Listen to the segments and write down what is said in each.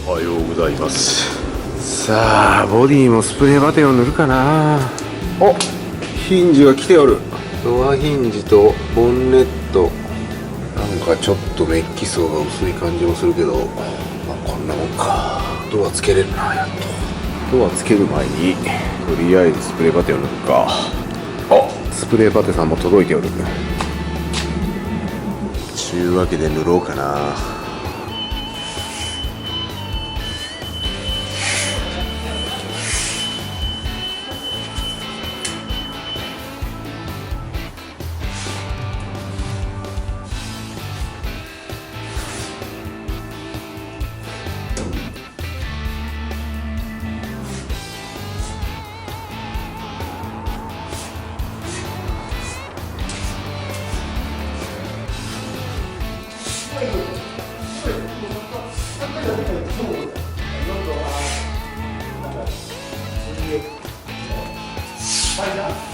おはようございます。さあボディもスプレーバテンを塗るかな。お、ヒンジが来ておる。ドアヒンジとボンネット、なんかちょっとメッキ層が薄い感じもするけど、まあこんなもんか。ドアつけれるな。やっとドアつける前にとりあえずスプレーバテンを塗るか。あ、スプレーバテンさんも届いておる。ちゅうわけで塗ろうかな。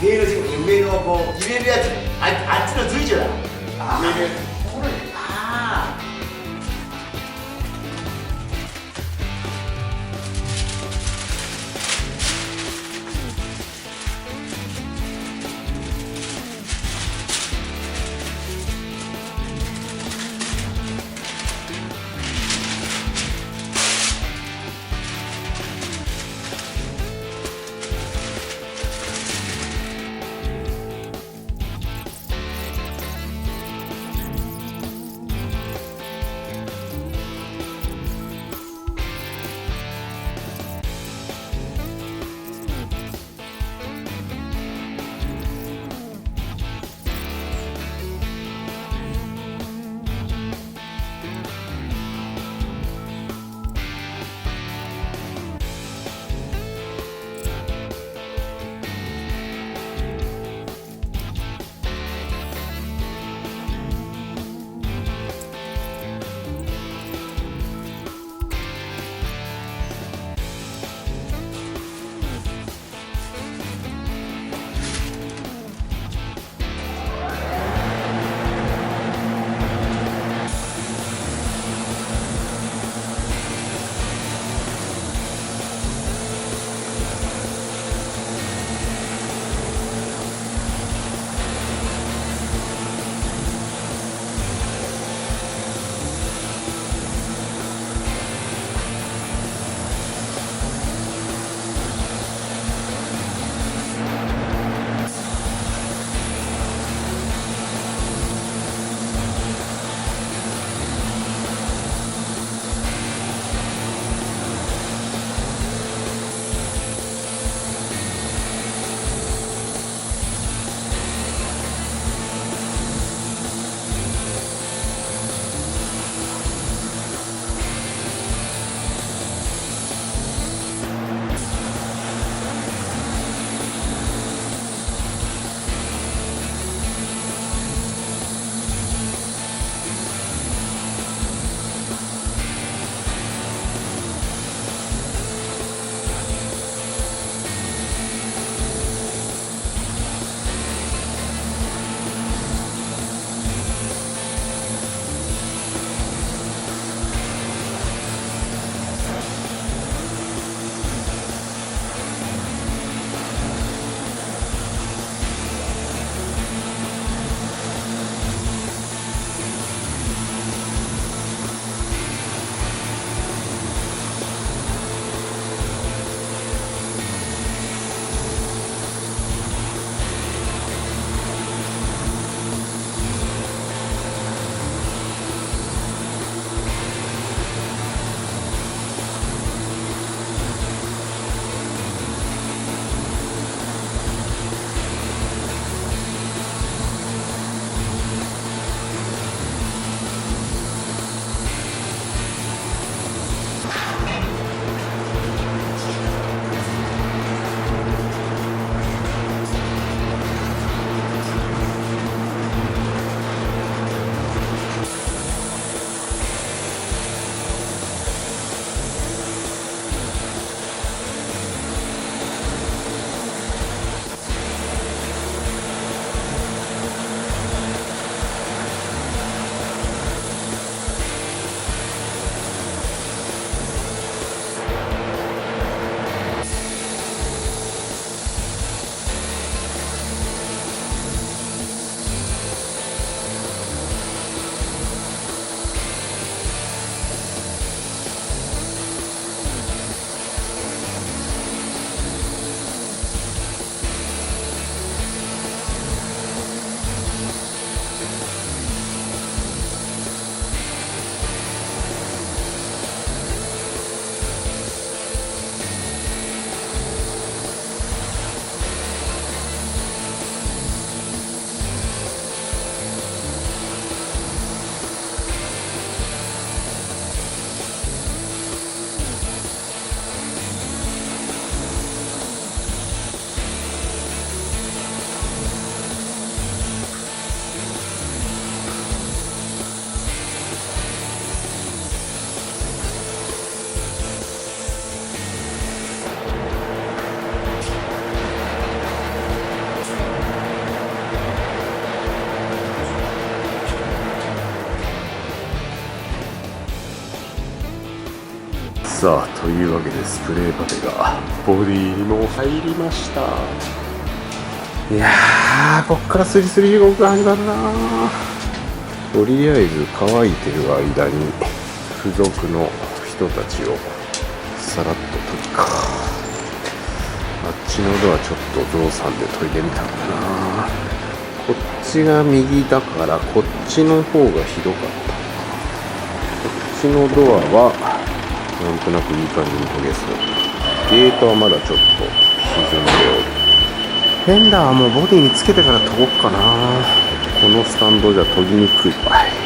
上の上のこう入れるやつ、あっちの随所だ。入れるやつ。ああ。さあというわけでスプレーパテがボディにも入りました。いやー、こっからスリスリ地獄が始まるな。とりあえず乾いてる間に付属の人たちをさらっと取るか。あっちのドアちょっとゾウさんで研いでみたんだな。こっちが右だからこっちの方がひどかった。こっちのドアはなんとなくいい感じに研げそう。ゲートはまだちょっと沈んでおる。フェンダーはもうボディにつけてから研ごっかな。このスタンドじゃ研ぎにくいわい。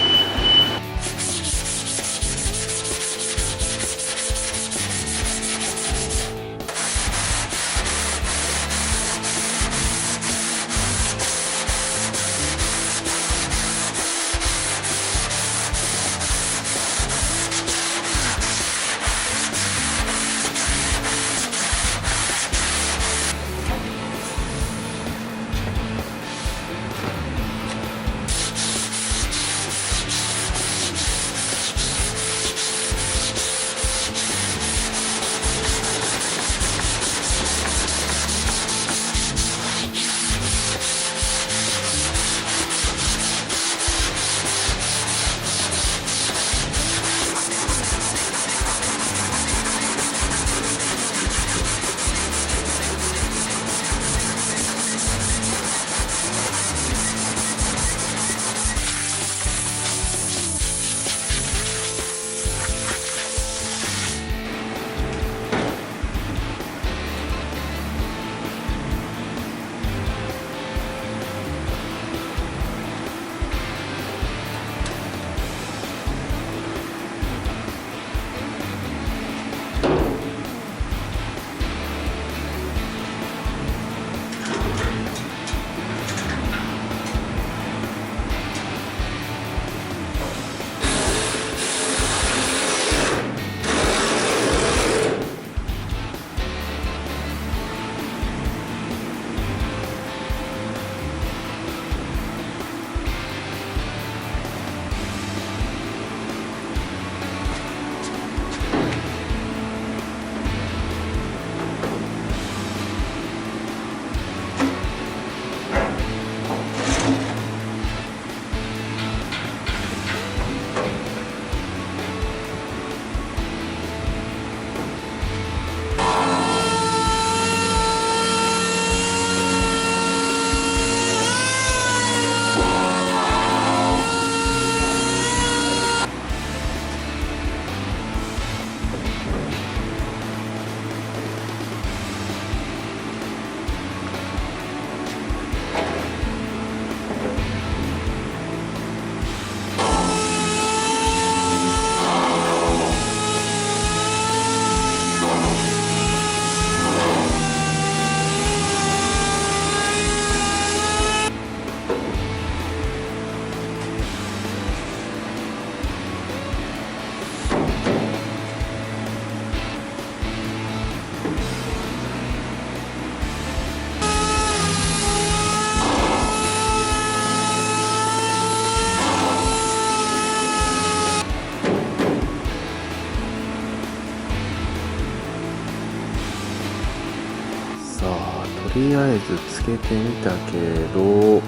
とりあえずつけてみたけど、フ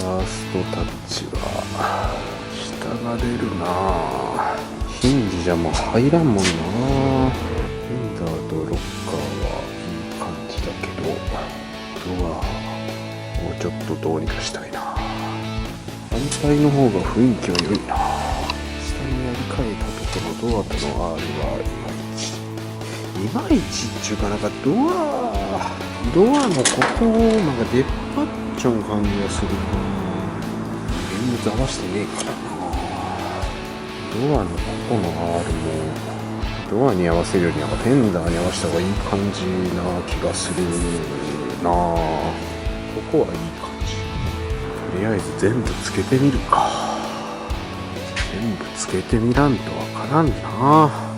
ァーストタッチは下が出るな。ヒンジじゃもう入らんもんな。フェンダーとロッカーはいい感じだけど、ドアもうちょっとどうにかしたいな。反対の方が雰囲気は良いな。下にやり替えたところドアとの R はいまいちっていうか、なんかドアのここなんか出っ張っちゃう感じがするな。現物合わせてねえからな。ドアのここの R もドアに合わせるよりなんかフェンダーに合わせた方がいい感じな気がするな。ここはいい感じ。とりあえず全部つけてみるか。全部つけてみらんとわからんな。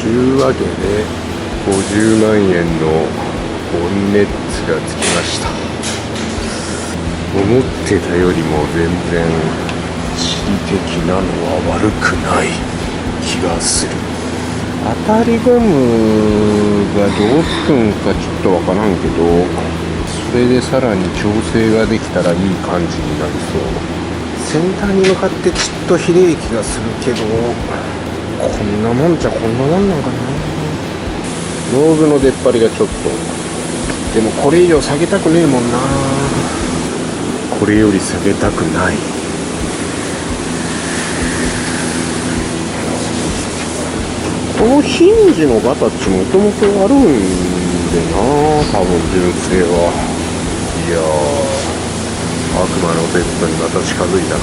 というわけで50万円のボンネットがつきました。思ってたよりも全然地理的なのは悪くない気がする。当たりゴムがどうつくんかちょっとわからんけど、それでさらに調整ができたらいい感じになりそう。先端に向かってちっとひれい気がするけど、こんなもんじゃこんなもんなんかな。ノーズの出っ張りがちょっと、でもこれ以上下げたくねえもんな。これより下げたくない。このヒンジのガタッチもともとあるんでな、多分純正は。いやー、悪魔のベッドにまた近づいたな。